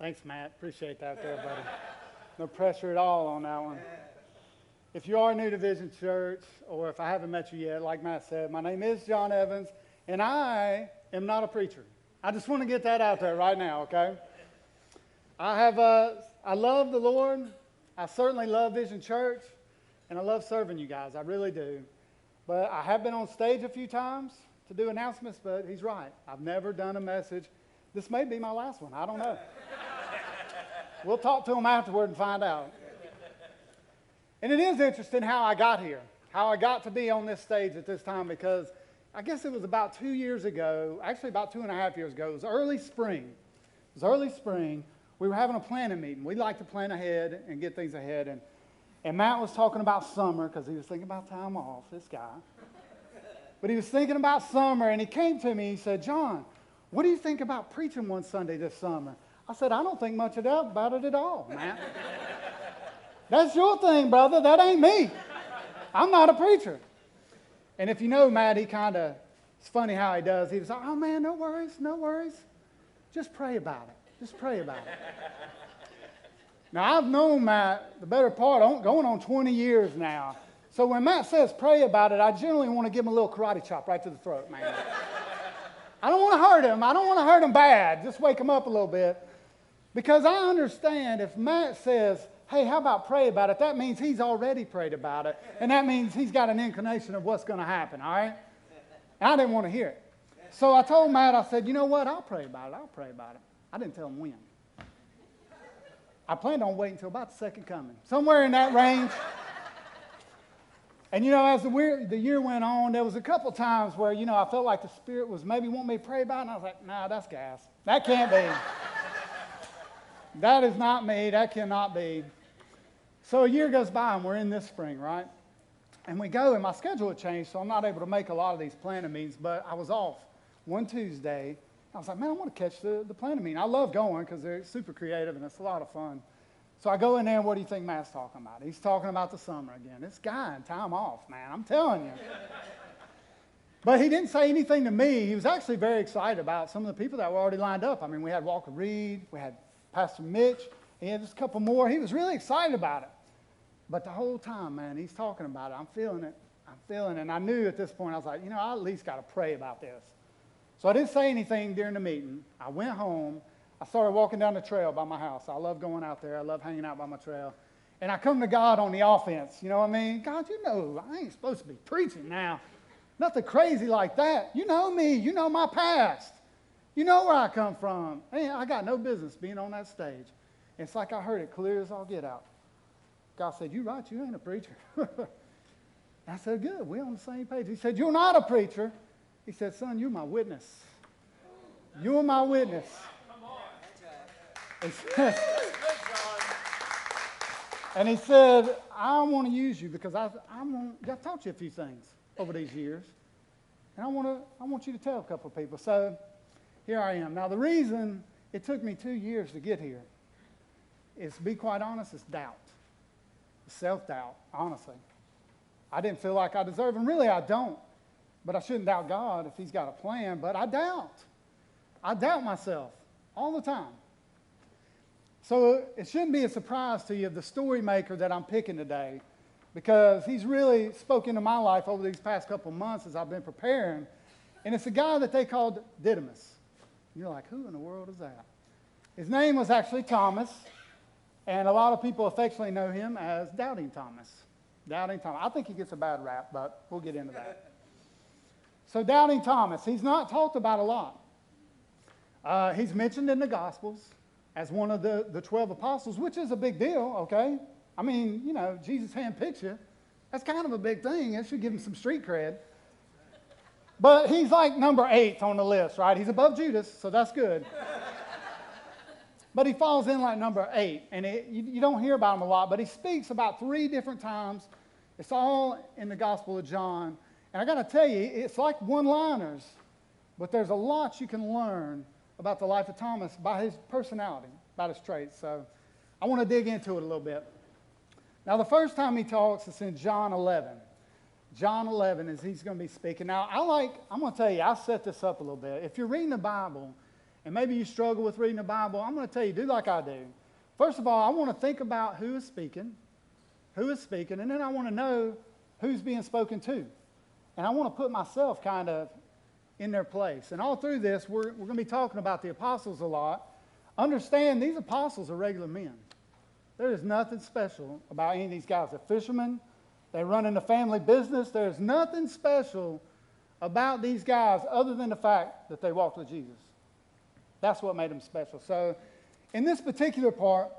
Thanks, Matt. Appreciate that there, buddy. No pressure at all on that one. If you are new to Vision Church, or if I haven't met you yet, like Matt said, my name is John Evans, and I am not a preacher. I just want to get that out there right now, okay? I love the Lord. I certainly love Vision Church, and I love serving you guys. I really do. But I have been on stage a few times to do announcements, but he's right. I've never done a message. This may be my last one. I don't know. We'll talk to him afterward and find out. And it is interesting how I got here, how I got to be on this stage at this time, because I guess it was about 2 years ago, actually about 2.5 years ago. It was early spring. We were having a planning meeting. We like to plan ahead and get things ahead. And Matt was talking about summer because he was thinking about time off, this guy. But he was thinking about summer, and he came to me. He said, John, what do you think about preaching one Sunday this summer? I said, I don't think much about it at all, Matt. That's your thing, brother. That ain't me. I'm not a preacher. And if you know Matt, it's funny how he does. He was like, oh, man, no worries. Just pray about it. Now, I've known Matt the better part, going on 20 years now. So when Matt says pray about it, I generally want to give him a little karate chop right to the throat, man. I don't want to hurt him. I don't want to hurt him bad. Just wake him up a little bit. Because I understand if Matt says, hey, how about pray about it? That means he's already prayed about it. And that means he's got an inclination of what's going to happen, all right? And I didn't want to hear it. So I told Matt, I said, you know what? I'll pray about it. I didn't tell him when. I planned on waiting until about the second coming. Somewhere in that range. And, as the year went on, there was a couple times where, I felt like the Spirit was maybe wanting me to pray about it. And I was like, nah, that's gas. That can't be. That is not me. That cannot be. So a year goes by, and we're in this spring, right? And we go, and my schedule had changed, so I'm not able to make a lot of these planning meetings, but I was off one Tuesday. I was like, man, I want to catch the planning meeting. I love going because they're super creative, and it's a lot of fun. So I go in there, and what do you think Matt's talking about? He's talking about the summer again. This guy in time off, man, I'm telling you. But he didn't say anything to me. He was actually very excited about some of the people that were already lined up. I mean, we had Walker Reed, we had Pastor Mitch, he had just a couple more. He was really excited about it. But the whole time, man, he's talking about it. I'm feeling it. And I knew at this point, I was like, I at least got to pray about this. So I didn't say anything during the meeting. I went home. I started walking down the trail by my house. I love going out there. I love hanging out by my trail. And I come to God on the offense. You know what I mean? God, I ain't supposed to be preaching now. Nothing crazy like that. You know me. You know my past. You know where I come from. Hey, I got no business being on that stage. It's like I heard it clear as all get out. God said, you're right, you ain't a preacher. I said, good, we're on the same page. He said, you're not a preacher. He said, son, you're my witness. You're my witness. And he said, I want to use you because I've taught you a few things over these years. And I want you to tell a couple of people. So here I am. Now, the reason it took me 2 years to get here is, to be quite honest, it's doubt. Self-doubt, honestly. I didn't feel like I deserved, and really I don't. But I shouldn't doubt God if he's got a plan, but I doubt. I doubt myself all the time. So it shouldn't be a surprise to you, the story maker that I'm picking today, because he's really spoken into my life over these past couple months as I've been preparing. And it's a guy that they called Didymus. You're like, who in the world is that? His name was actually Thomas. And a lot of people affectionately know him as Doubting Thomas. Doubting Thomas. I think he gets a bad rap, but we'll get into that. So Doubting Thomas, he's not talked about a lot. He's mentioned in the Gospels as one of the 12 apostles, which is a big deal, okay? I mean, Jesus handpicked you. That's kind of a big thing. It should give him some street cred. But he's like number 8 on the list, right? He's above Judas, so that's good. But he falls in like number 8, and you don't hear about him a lot, but he speaks about 3 different times. It's all in the Gospel of John. And I got to tell you, it's like one-liners, but there's a lot you can learn about the life of Thomas by his personality, about his traits. So I want to dig into it a little bit. Now, the first time he talks is in John 11. John 11 is he's going to be speaking. Now, I'm going to tell you, I set this up a little bit. If you're reading the Bible and maybe you struggle with reading the Bible, I'm going to tell you, do like I do. First of all, I want to think about who is speaking, and then I want to know who's being spoken to. And I want to put myself kind of in their place. And all through this, we're going to be talking about the apostles a lot. Understand, these apostles are regular men. There is nothing special about any of these guys. They're fishermen. They run in the family business. There's nothing special about these guys other than the fact that they walked with Jesus. That's what made them special. So in this particular part,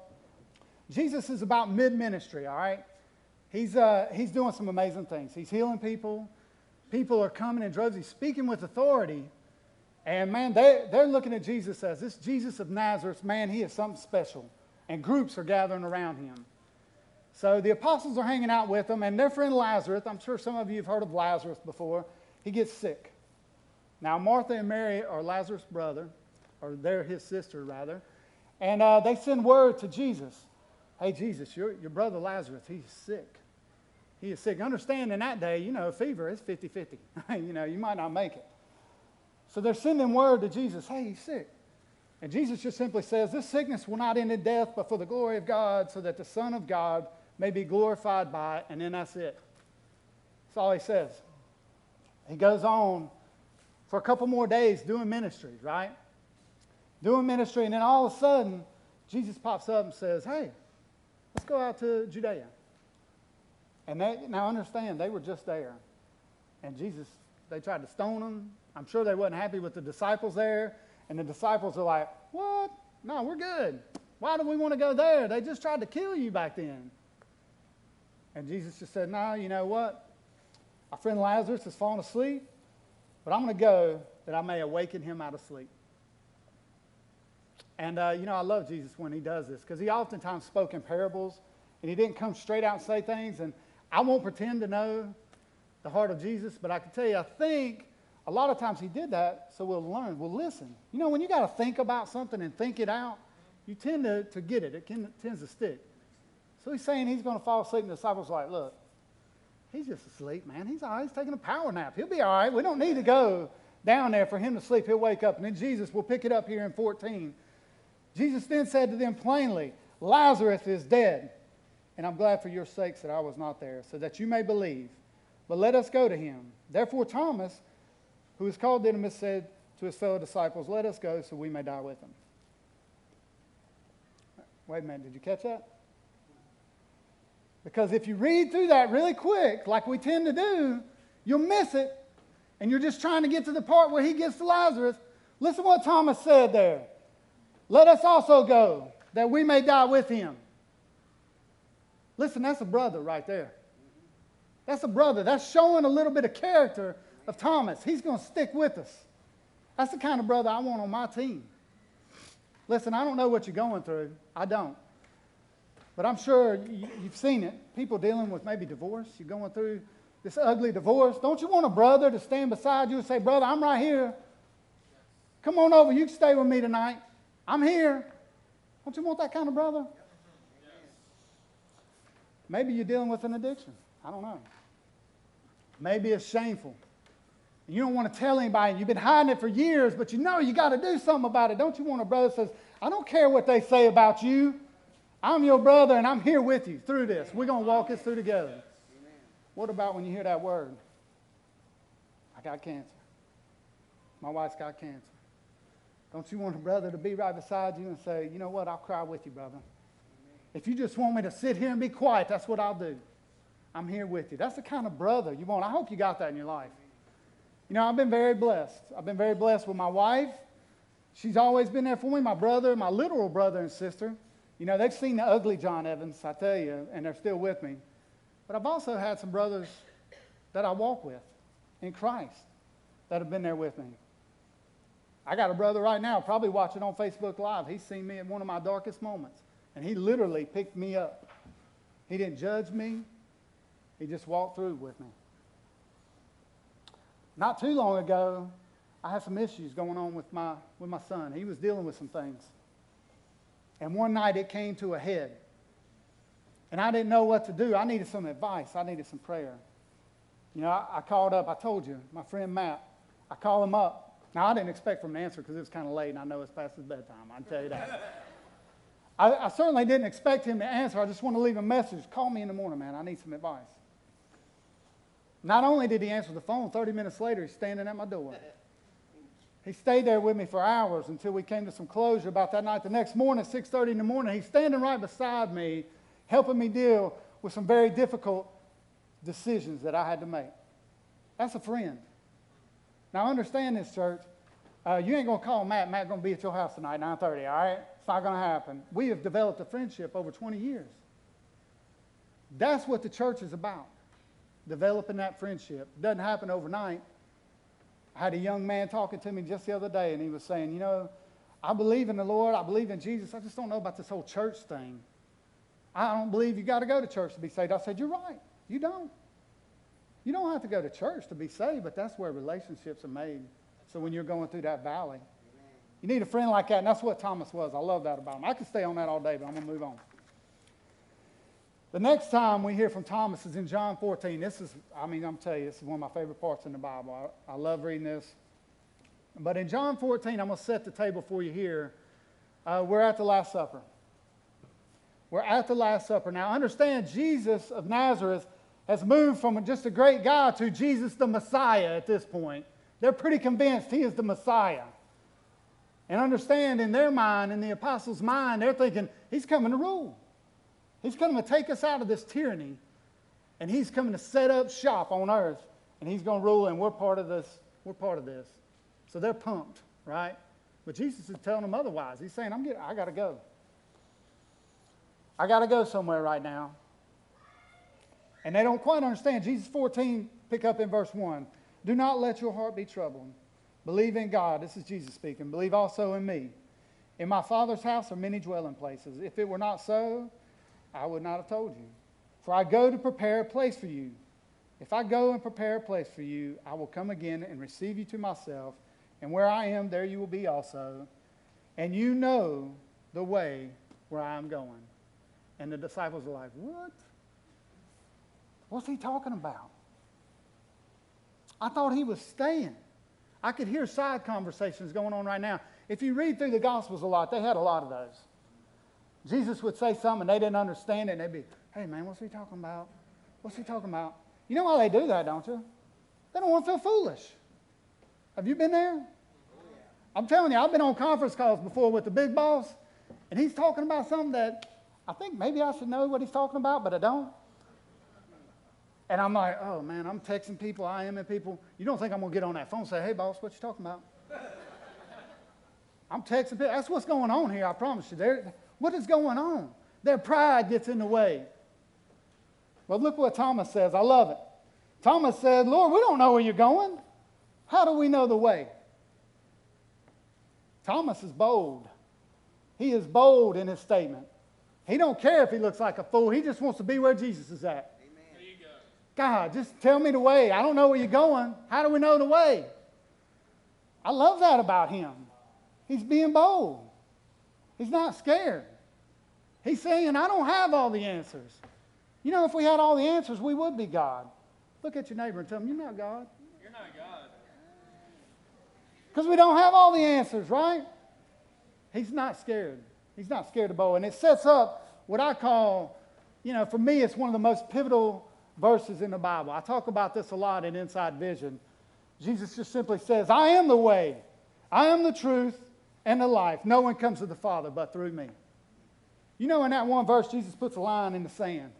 Jesus is about mid-ministry, all right? He's doing some amazing things. He's healing people. People are coming in droves. He's speaking with authority. And, man, they're looking at Jesus as this Jesus of Nazareth, man, he is something special. And groups are gathering around him. So the apostles are hanging out with him, and their friend Lazarus, I'm sure some of you have heard of Lazarus before, he gets sick. Now, Martha and Mary are Lazarus' brother, or they're his sister, rather. And they send word to Jesus. Hey, Jesus, your brother Lazarus, he's sick. He is sick. Understand, in that day, fever is 50-50. You might not make it. So they're sending word to Jesus, hey, he's sick. And Jesus just simply says, this sickness will not end in death, but for the glory of God, so that the Son of God may be glorified by it. And then that's it. That's all he says. He goes on for a couple more days doing ministry, right? Doing ministry, and then all of a sudden, Jesus pops up and says, hey, let's go out to Judea. And now understand, they were just there. And Jesus, they tried to stone him. I'm sure they wasn't happy with the disciples there. And the disciples are like, what? No, we're good. Why do we want to go there? They just tried to kill you back then. And Jesus just said, no, you know what? Our friend Lazarus has fallen asleep, but I'm going to go that I may awaken him out of sleep. And, I love Jesus when he does this because he oftentimes spoke in parables, and he didn't come straight out and say things. And I won't pretend to know the heart of Jesus, but I can tell you, I think a lot of times he did that so we'll learn, we'll listen. When you got to think about something and think it out, you tend to get it. It tends to stick. So he's saying he's going to fall asleep, and the disciples are like, look, he's just asleep, man. He's all right. He's taking a power nap. He'll be all right. We don't need to go down there for him to sleep. He'll wake up. And then Jesus, we'll pick it up here in 14. Jesus then said to them plainly, Lazarus is dead, and I'm glad for your sakes that I was not there, so that you may believe. But let us go to him. Therefore Thomas, who is called Didymus, said to his fellow disciples, let us go so we may die with him. Wait a minute, did you catch that? Because if you read through that really quick, like we tend to do, you'll miss it. And you're just trying to get to the part where he gets to Lazarus. Listen what Thomas said there. Let us also go, that we may die with him. Listen, that's a brother right there. That's a brother. That's showing a little bit of character of Thomas. He's going to stick with us. That's the kind of brother I want on my team. Listen, I don't know what you're going through. I don't. But I'm sure you've seen it. People dealing with maybe divorce. You're going through this ugly divorce. Don't you want a brother to stand beside you and say, brother, I'm right here. Come on over. You can stay with me tonight. I'm here. Don't you want that kind of brother? Maybe you're dealing with an addiction. I don't know. Maybe it's shameful. You don't want to tell anybody. You've been hiding it for years, but you got to do something about it. Don't you want a brother that says, I don't care what they say about you. I'm your brother, and I'm here with you through this. We're going to walk this through together. Amen. What about when you hear that word? I got cancer. My wife's got cancer. Don't you want a brother to be right beside you and say, you know what, I'll cry with you, brother. Amen. If you just want me to sit here and be quiet, that's what I'll do. I'm here with you. That's the kind of brother you want. I hope you got that in your life. I've been very blessed. I've been very blessed with my wife. She's always been there for me. My brother, my literal brother and sister. They've seen the ugly John Evans, I tell you, and they're still with me. But I've also had some brothers that I walk with in Christ that have been there with me. I got a brother right now probably watching on Facebook Live. He's seen me in one of my darkest moments, and he literally picked me up. He didn't judge me. He just walked through with me. Not too long ago, I had some issues going on with my son. He was dealing with some things. And one night it came to a head. And I didn't know what to do. I needed some advice. I needed some prayer. I called up, I told you, my friend Matt. I called him up. Now, I didn't expect for him to answer because it was kind of late, and I know it's past his bedtime. I can tell you that. I certainly didn't expect him to answer. I just want to leave a message. Call me in the morning, man. I need some advice. Not only did he answer the phone, 30 minutes later, he's standing at my door. He stayed there with me for hours until we came to some closure about that night. The next morning, at 6:30 in the morning, he's standing right beside me, helping me deal with some very difficult decisions that I had to make. That's a friend. Now, understand this, church. You ain't going to call Matt. Matt's going to be at your house tonight, 9:30, all right? It's not going to happen. We have developed a friendship over 20 years. That's what the church is about, developing that friendship. It doesn't happen overnight. I had a young man talking to me just the other day, and he was saying, you know, I believe in the Lord. I believe in Jesus. I just don't know about this whole church thing. I don't believe you got to go to church to be saved. I said, you're right. You don't. You don't have to go to church to be saved, but that's where relationships are made. So when you're going through that valley, you need a friend like that, and that's what Thomas was. I love that about him. I could stay on that all day, but I'm going to move on. The next time we hear from Thomas is in John 14. This is, I'm telling you, this is one of my favorite parts in the Bible. I love reading this. But in John 14, I'm going to set the table for you here. We're at the Last Supper. We're at the Last Supper. Now, understand, Jesus of Nazareth has moved from just a great guy to Jesus the Messiah at this point. They're pretty convinced he is the Messiah. And understand, in their mind, in the apostles' mind, they're thinking, he's coming to rule. He's coming to take us out of this tyranny, and he's coming to set up shop on earth, and he's going to rule, and we're part of this. We're part of this. So they're pumped, right? But Jesus is telling them otherwise. He's saying, I got to go. I got to go somewhere right now. And they don't quite understand. Jesus 14, pick up in verse 1. Do not let your heart be troubled. Believe in God. This is Jesus speaking. Believe also in me. In my Father's house are many dwelling places. If it were not so, I would not have told you. For I go to prepare a place for you. If I go and prepare a place for you, I will come again and receive you to myself. And where I am, there you will be also. And you know the way where I am going. And the disciples are like, what? What's he talking about? I thought he was staying. I could hear side conversations going on right now. If you read through the Gospels a lot, they had a lot of those. Jesus would say something and they didn't understand it, and they'd be, hey man, what's he talking about? What's he talking about? You know why they do that, don't you? They don't want to feel foolish. Have you been there? I'm telling you, I've been on conference calls before with the big boss, and he's talking about something that I think maybe I should know what he's talking about, but I don't. And I'm like, oh man, I'm texting people, IMing people. You don't think I'm going to get on that phone and say, hey boss, what you talking about? I'm texting people. That's what's going on here, I promise you. What is going on? Their pride gets in the way. Well, look what Thomas says. I love it. Thomas said, Lord, we don't know where you're going. How do we know the way? Thomas is bold. He is bold in his statement. He don't care if he looks like a fool. He just wants to be where Jesus is at. God, just tell me the way. I don't know where you're going. How do we know the way? I love that about him. He's being bold. He's not scared. He's saying, I don't have all the answers. You know, if we had all the answers, we would be God. Look at your neighbor and tell him, you're not God. You're not God. Because we don't have all the answers, right? He's not scared. He's not scared of bold. And it sets up what I call, for me, it's one of the most pivotal verses in the Bible. I talk about this a lot in Inside Vision. Jesus just simply says, I am the way, I am the truth, and the life. No one comes to the Father but through me. In that one verse, Jesus puts a line in the sand.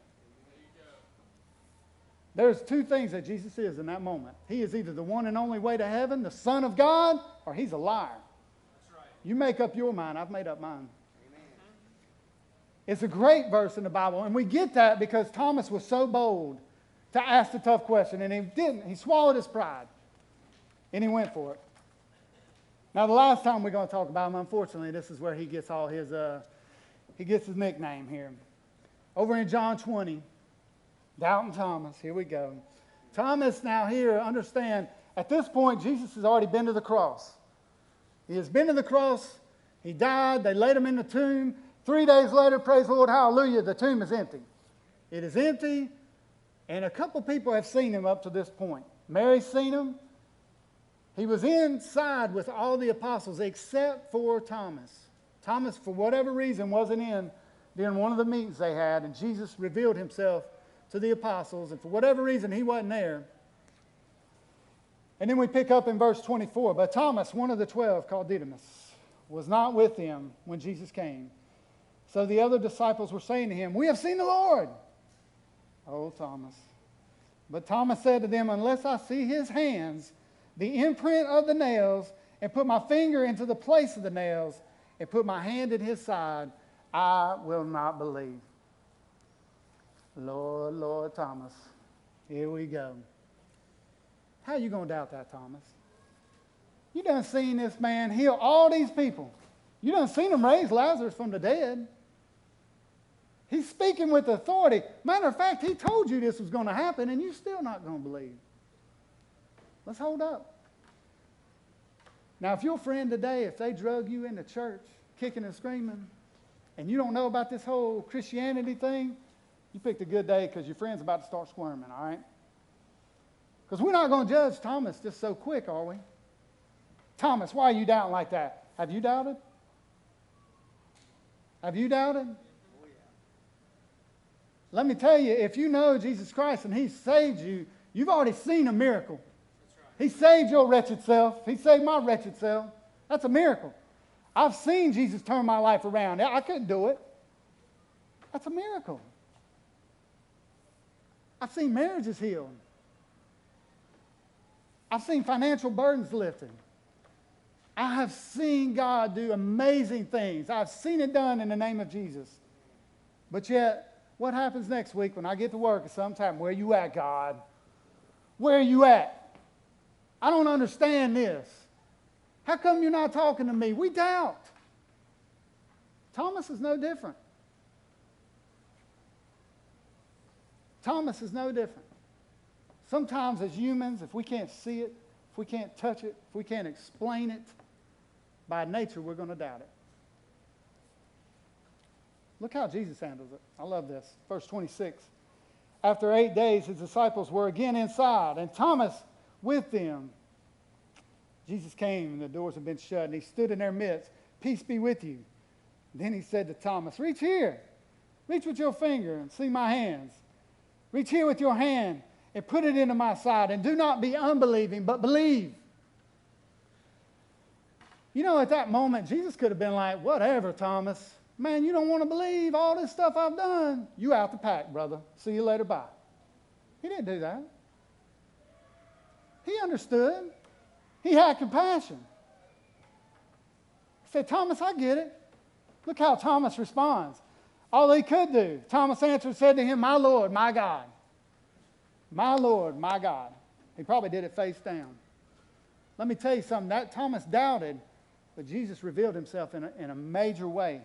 There's two things that Jesus is in that moment. He is either the one and only way to heaven, the Son of God, or he's a liar. That's right. You make up your mind. I've made up mine. It's a great verse in the Bible, and we get that because Thomas was so bold to ask the tough question, and he didn't. He swallowed his pride, and he went for it. Now, the last time we're going to talk about him, unfortunately, this is where he gets all his nickname here. Over in John 20, Doubting Thomas, here we go. Thomas, now here, understand, at this point, Jesus has already been to the cross. He has been to the cross. He died. They laid him in the tomb. 3 days later, praise the Lord, hallelujah, the tomb is empty. It is empty, and a couple people have seen him up to this point. Mary's seen him. He was inside with all the apostles except for Thomas. Thomas, for whatever reason, wasn't in during one of the meetings they had, and Jesus revealed himself to the apostles, and for whatever reason, he wasn't there. And then we pick up in verse 24. But Thomas, one of the 12, called Didymus, was not with them when Jesus came. So the other disciples were saying to him, "We have seen the Lord." Oh, Thomas. But Thomas said to them, "Unless I see his hands, the imprint of the nails, and put my finger into the place of the nails, and put my hand in his side, I will not believe." Lord, Lord, Thomas, here we go. How you going to doubt that, Thomas? You done seen this man heal all these people. You done seen him raise Lazarus from the dead. He's speaking with authority. Matter of fact, he told you this was going to happen, and you're still not going to believe. Let's hold up. Now, if your friend today, if they drug you into church, kicking and screaming, and you don't know about this whole Christianity thing, you picked a good day because your friend's about to start squirming, all right? Because we're not going to judge Thomas just so quick, are we? Thomas, why are you doubting like that? Have you doubted? Have you doubted? Oh, yeah. Let me tell you, if you know Jesus Christ and he saved you, you've already seen a miracle. That's right. He saved your wretched self. He saved my wretched self. That's a miracle. I've seen Jesus turn my life around. I couldn't do it. That's a miracle. I've seen marriages healed. I've seen financial burdens lifted. I have seen God do amazing things. I've seen it done in the name of Jesus. But yet, what happens next week when I get to work at some time? Where you at, God? Where are you at? I don't understand this. How come you're not talking to me? We doubt. Thomas is no different. Thomas is no different. Sometimes as humans, if we can't see it, if we can't touch it, if we can't explain it, by nature we're going to doubt it. Look how Jesus handles it. I love this. Verse 26. After 8 days, his disciples were again inside, and Thomas with them. Jesus came, and the doors had been shut, and he stood in their midst. "Peace be with you." Then he said to Thomas, "Reach here. Reach with your finger and see my hands. Reach here with your hand and put it into my side, and do not be unbelieving, but believe." You know, at that moment, Jesus could have been like, "Whatever, Thomas. Man, you don't want to believe all this stuff I've done. You out the pack, brother. See you later, bye." He didn't do that. He understood. He had compassion. He said, "Thomas, I get it." Look how Thomas responds. All he could do, Thomas answered and said to him, "My Lord, my God." My Lord, my God. He probably did it face down. Let me tell you something. That Thomas doubted, but Jesus revealed himself in a major way.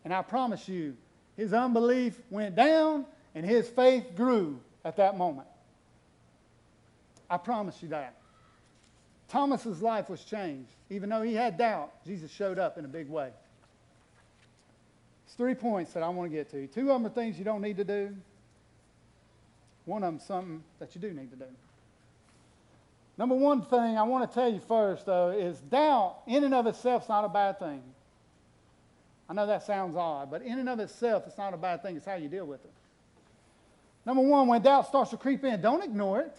And I promise you, his unbelief went down and his faith grew at that moment. I promise you that. Thomas's life was changed. Even though he had doubt, Jesus showed up in a big way. It's 3 points that I want to get to. 2 of them are things you don't need to do. 1 of them is something that you do need to do. Number 1 thing I want to tell you first, though, is doubt in and of itself is not a bad thing. I know that sounds odd, but in and of itself, it's not a bad thing. It's how you deal with it. Number 1, when doubt starts to creep in, don't ignore it.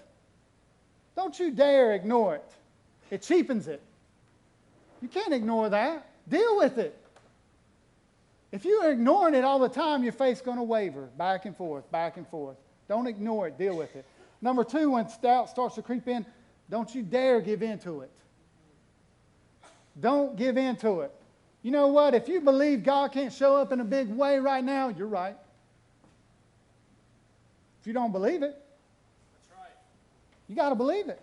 Don't you dare ignore it. It cheapens it. You can't ignore that. Deal with it. If you're ignoring it all the time, your faith's going to waver back and forth, back and forth. Don't ignore it. Deal with it. Number 2, when doubt starts to creep in, don't you dare give in to it. Don't give in to it. You know what? If you believe God can't show up in a big way right now, you're right. If you don't believe it, That's right. you got to believe it.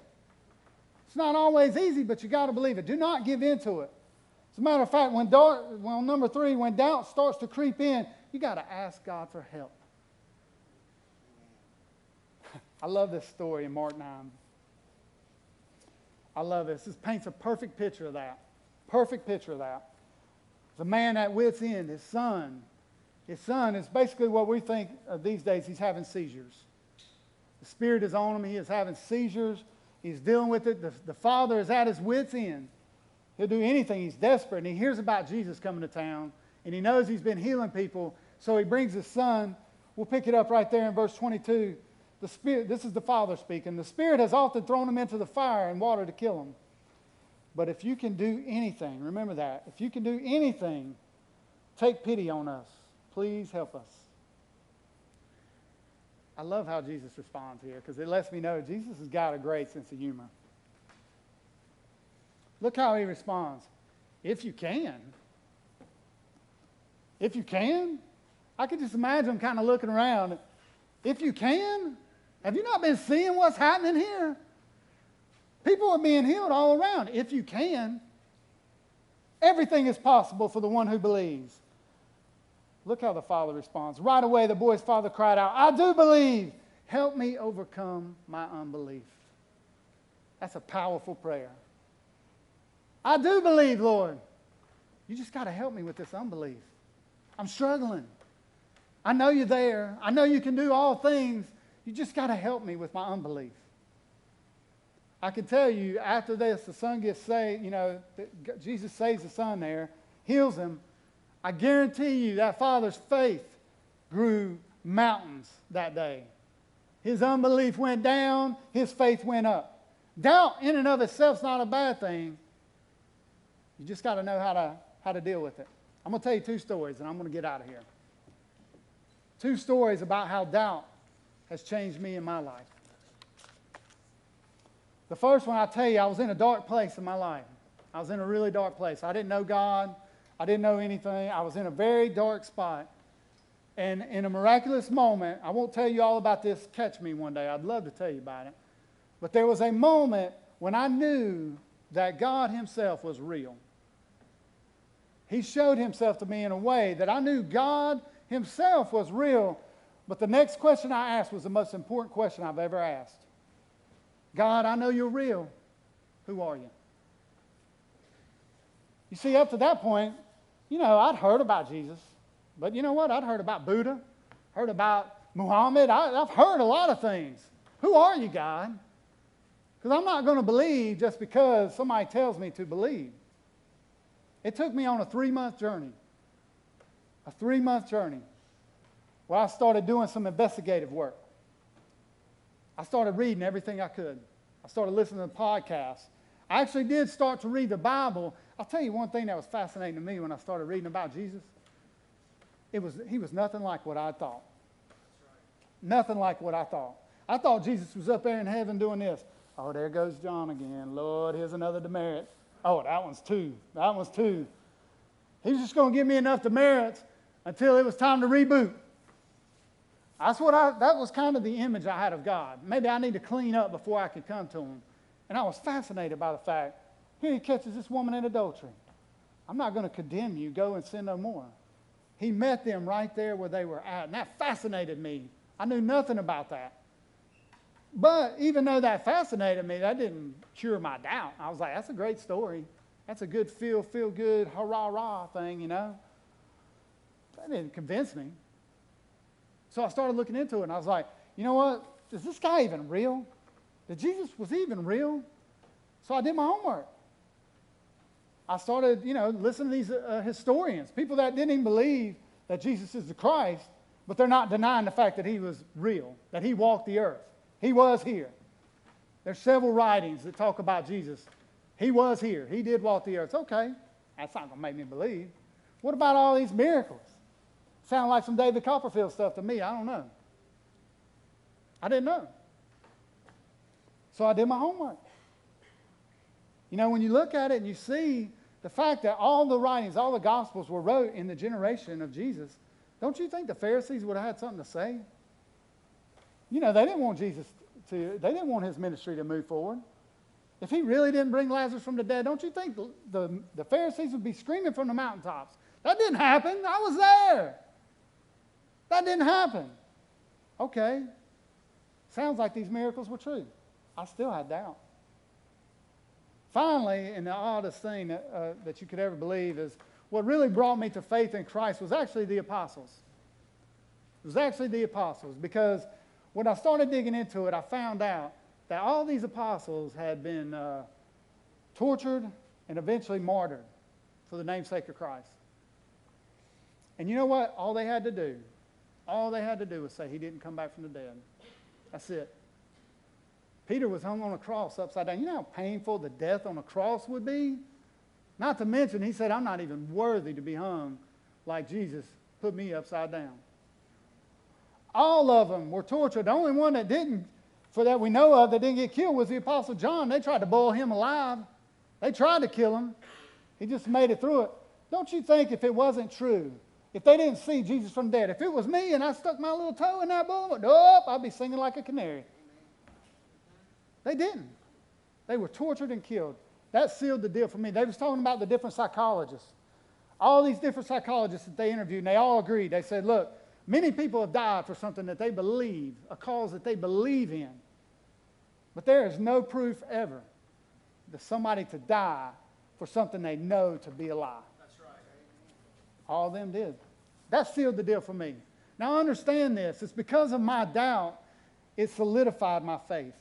It's not always easy, but you got to believe it. Do not give in to it. As a matter of fact, number 3, when doubt starts to creep in, you got to ask God for help. I love this story in Mark 9. I love this. This paints a perfect picture of that. Perfect picture of that. The man at wit's end, his son. His son is basically what we think of these days. He's having seizures. The Spirit is on him. He is having seizures. He's dealing with it. The father is at his wit's end. He'll do anything. He's desperate. And he hears about Jesus coming to town. And he knows he's been healing people. So he brings his son. We'll pick it up right there in verse 22. The Spirit, this is the Father speaking. The Spirit has often thrown him into the fire and water to kill him. But if you can do anything, remember that. If you can do anything, take pity on us. Please help us. I love how Jesus responds here because it lets me know Jesus has got a great sense of humor. Look how he responds. If you can. If you can. I could just imagine him kind of looking around. If you can. Have you not been seeing what's happening here? People are being healed all around. If you can. Everything is possible for the one who believes. Look how the father responds. Right away, the boy's father cried out, I do believe. Help me overcome my unbelief. That's a powerful prayer. I do believe, Lord. You just got to help me with this unbelief. I'm struggling. I know you're there. I know you can do all things. You just got to help me with my unbelief. I can tell you, after this, the son gets saved, Jesus saves the son there, heals him. I guarantee you that father's faith grew mountains that day. His unbelief went down, his faith went up. Doubt in and of itself is not a bad thing. You just got to know how to deal with it. I'm going to tell you two stories, and I'm going to get out of here. Two stories about how doubt has changed me in my life. The first one, I'll tell you, I was in a dark place in my life. I was in a really dark place. I didn't know God. I didn't know anything. I was in a very dark spot. And in a miraculous moment, I won't tell you all about this. Catch me one day. I'd love to tell you about it. But there was a moment when I knew that God himself was real. He showed himself to me in a way that I knew God himself was real. But the next question I asked was the most important question I've ever asked. God, I know you're real. Who are you? You see, up to that point, I'd heard about Jesus. But you know what? I'd heard about Buddha, heard about Muhammad. I've heard a lot of things. Who are you, God? Because I'm not going to believe just because somebody tells me to believe. It took me on a 3-month journey. A 3-month journey where I started doing some investigative work. I started reading everything I could. I started listening to podcasts. I actually did start to read the Bible. I'll tell you one thing that was fascinating to me when I started reading about Jesus. He was nothing like what I thought. Nothing like what I thought. I thought Jesus was up there in heaven doing this. Oh, there goes John again. Lord, here's another demerit. Oh, that one's 2. That one's 2. He was just going to give me enough demerits until it was time to reboot. That was kind of the image I had of God. Maybe I need to clean up before I could come to him. And I was fascinated by the fact, here he catches this woman in adultery. I'm not going to condemn you. Go and sin no more. He met them right there where they were at. And that fascinated me. I knew nothing about that. But even though that fascinated me, that didn't cure my doubt. I was like, that's a great story. That's a good feel good, hurrah thing, That didn't convince me. So I started looking into it, and I was like, you know what? Is this guy even real? Was he even real? So I did my homework. I started, listening to these historians, people that didn't even believe that Jesus is the Christ, but they're not denying the fact that he was real, that he walked the earth. He was here. There's several writings that talk about Jesus. He was here. He did walk the earth. Okay, that's not going to make me believe. What about all these miracles? Sound like some David Copperfield stuff to me. I don't know. I didn't know. So I did my homework. When you look at it and you see the fact that all the writings, all the Gospels were wrote in the generation of Jesus, don't you think the Pharisees would have had something to say? They didn't want they didn't want his ministry to move forward. If he really didn't bring Lazarus from the dead, don't you think the Pharisees would be screaming from the mountaintops? That didn't happen. I was there. That didn't happen. Okay. Sounds like these miracles were true. I still had doubt. Finally, and the oddest thing that you could ever believe is what really brought me to faith in Christ was actually the apostles. It was actually the apostles because when I started digging into it, I found out that all these apostles had been tortured and eventually martyred for the namesake of Christ. And you know what? All they had to do was say he didn't come back from the dead. That's it. Peter was hung on a cross upside down. You know how painful the death on a cross would be? Not to mention, he said, I'm not even worthy to be hung like Jesus put me upside down. All of them were tortured. The only one that didn't, for that we know of, that didn't get killed was the Apostle John. They tried to boil him alive. They tried to kill him. He just made it through it. Don't you think if it wasn't true, if they didn't see Jesus from the dead, if it was me and I stuck my little toe in that bullet, nope, I'd be singing like a canary. They didn't. They were tortured and killed. That sealed the deal for me. They was talking about the different psychologists. All these different psychologists that they interviewed, and they all agreed. They said, look, many people have died for something that they believe, a cause that they believe in. But there is no proof ever that somebody to die for something they know to be a lie. That's right. All of them did. That sealed the deal for me. Now understand this. It's because of my doubt, it solidified my faith.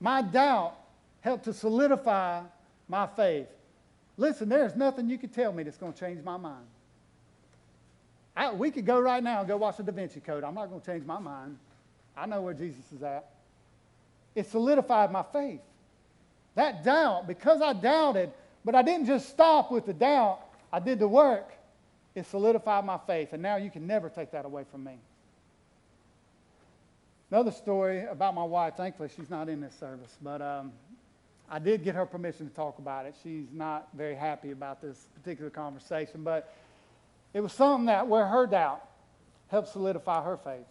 My doubt helped to solidify my faith. Listen, there's nothing you could tell me that's going to change my mind. We could go right now and go watch the Da Vinci Code. I'm not going to change my mind. I know where Jesus is at. It solidified my faith. That doubt, because I doubted, but I didn't just stop with the doubt, I did the work, it solidified my faith. And now you can never take that away from me. Another story about my wife. Thankfully, she's not in this service, but I did get her permission to talk about it. She's not very happy about this particular conversation, but it was something that where her doubt helped solidify her faith.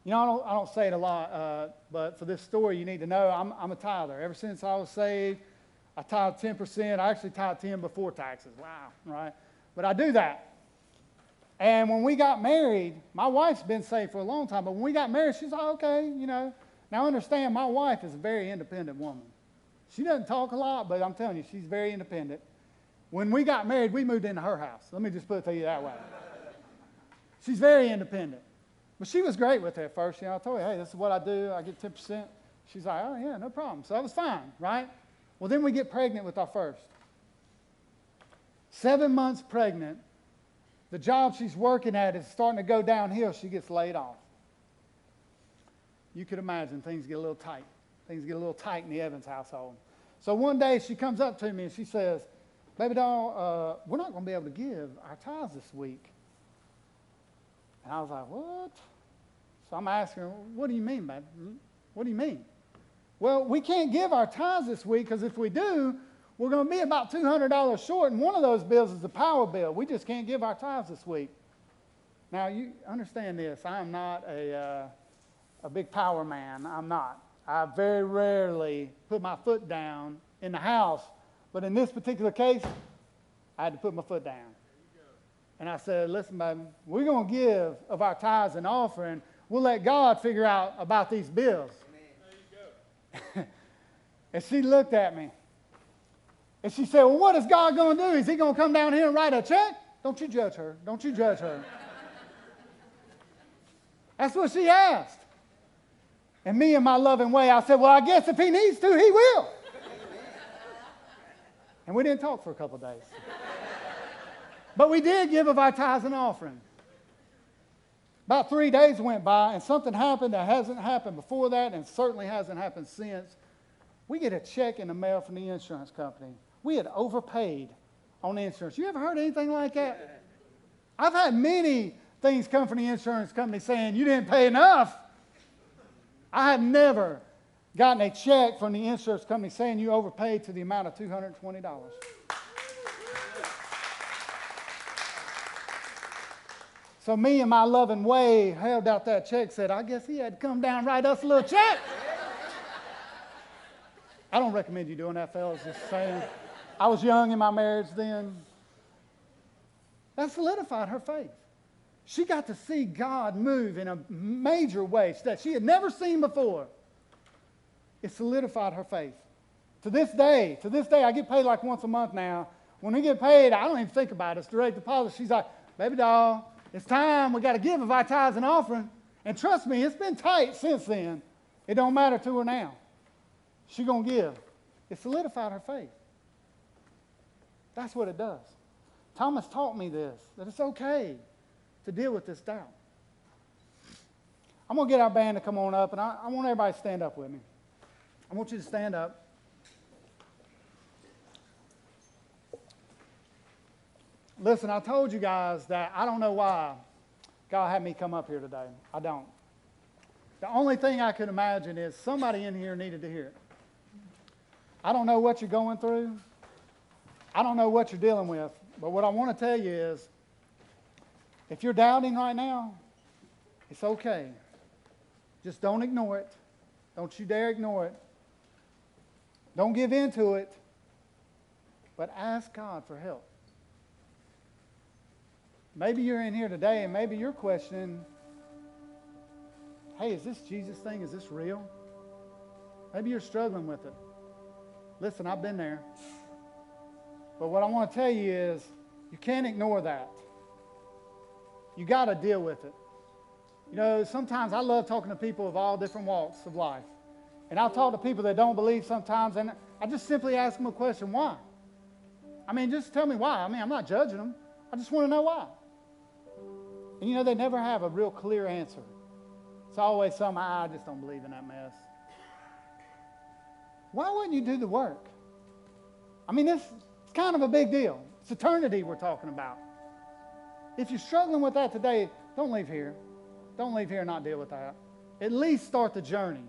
You know, I don't say it a lot, but for this story, you need to know I'm a tither. Ever since I was saved, I tithe 10%. I actually tithe 10 before taxes. Wow, right? But I do that. And when we got married, my wife's been saved for a long time, but when we got married, she's like, okay, you know. Now understand, my wife is a very independent woman. She doesn't talk a lot, but I'm telling you, she's very independent. When we got married, we moved into her house. Let me just put it to you that way. She's very independent. But she was great with it at first. You know, I told her, hey, this is what I do. I get 10%. She's like, oh, yeah, no problem. So that was fine, right? Well, then we get pregnant with our first. 7 months pregnant. The job she's working at is starting to go downhill. She gets laid off. You could imagine things get a little tight. Things get a little tight in the Evans household. So one day she comes up to me and she says, baby doll, we're not going to be able to give our tithes this week. And I was like, what? So I'm asking her, what do you mean, babe? What do you mean? Well, we can't give our tithes this week because if we do, we're going to be about $200 short, and one of those bills is the power bill. We just can't give our tithes this week. Now, you understand this. I am not a big power man. I'm not. I very rarely put my foot down in the house, but in this particular case, I had to put my foot down. And I said, listen, baby, we're going to give of our tithes and offering. We'll let God figure out about these bills. There you go. And she looked at me. And she said, well, what is God going to do? Is he going to come down here and write a check? Don't you judge her. Don't you judge her. That's what she asked. And me, in my loving way, I said, well, I guess if he needs to, he will. And we didn't talk for a couple of days. But we did give of our tithes and offering. About 3 days went by, and something happened that hasn't happened before that, and certainly hasn't happened since. We get a check in the mail from the insurance company. We had overpaid on insurance. You ever heard anything like that? I've had many things come from the insurance company saying, you didn't pay enough. I had never gotten a check from the insurance company saying you overpaid to the amount of $220. So me, in my loving way, held out that check, said, I guess he had to come down and write us a little check. I don't recommend you doing that, fellas, just saying. I was young in my marriage then. That solidified her faith. She got to see God move in a major way that she had never seen before. It solidified her faith. To this day, I get paid like once a month now. When we get paid, I don't even think about it. It's direct deposit. She's like, baby doll, it's time. We got to give of our tithes and offering. And trust me, it's been tight since then. It don't matter to her now. She's going to give. It solidified her faith. That's what it does. Thomas taught me this, that it's okay to deal with this doubt. I'm going to get our band to come on up, and I want everybody to stand up with me. I want you to stand up. Listen, I told you guys that I don't know why God had me come up here today. I don't. The only thing I could imagine is somebody in here needed to hear it. I don't know what you're going through. I don't know what you're dealing with. But what I want to tell you is, if you're doubting right now, it's okay. Just don't ignore it. Don't you dare ignore it. Don't give in to it. But ask God for help. Maybe you're in here today and maybe you're questioning, hey, is this Jesus thing, is this real? Maybe you're struggling with it. Listen, I've been there. But what I want to tell you is, you can't ignore that. You got to deal with it. You know, sometimes I love talking to people of all different walks of life. And I'll talk to people that don't believe sometimes, and I just simply ask them a question, why? I mean, just tell me why. I mean, I'm not judging them. I just want to know why. And you know, they never have a real clear answer. It's always something, I just don't believe in that mess. Why wouldn't you do the work? I mean, it's kind of a big deal. It's eternity we're talking about. If you're struggling with that today, don't leave here. Don't leave here and not deal with that. At least start the journey.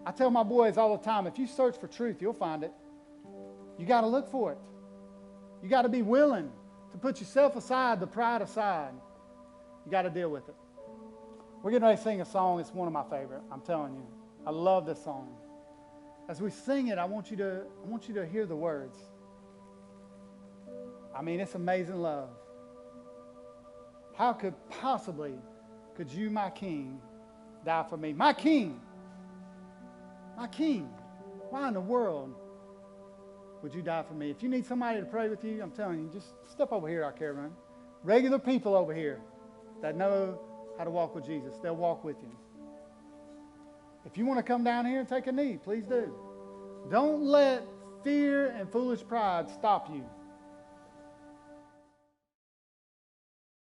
I tell my boys all the time, if you search for truth, you'll find it. You got to look for it. You got to be willing to put yourself aside, the pride aside. You got to deal with it. We're getting ready to sing a song. It's one of my favorite. I'm telling you. I love this song. As we sing it, I want you to hear the words. I mean, it's amazing love. How could you, my King, die for me? My King. My King. Why in the world would you die for me? If you need somebody to pray with you, I'm telling you, just step over here, our caravan. Regular people over here that know how to walk with Jesus. They'll walk with you. If you want to come down here and take a knee, please do. Don't let fear and foolish pride stop you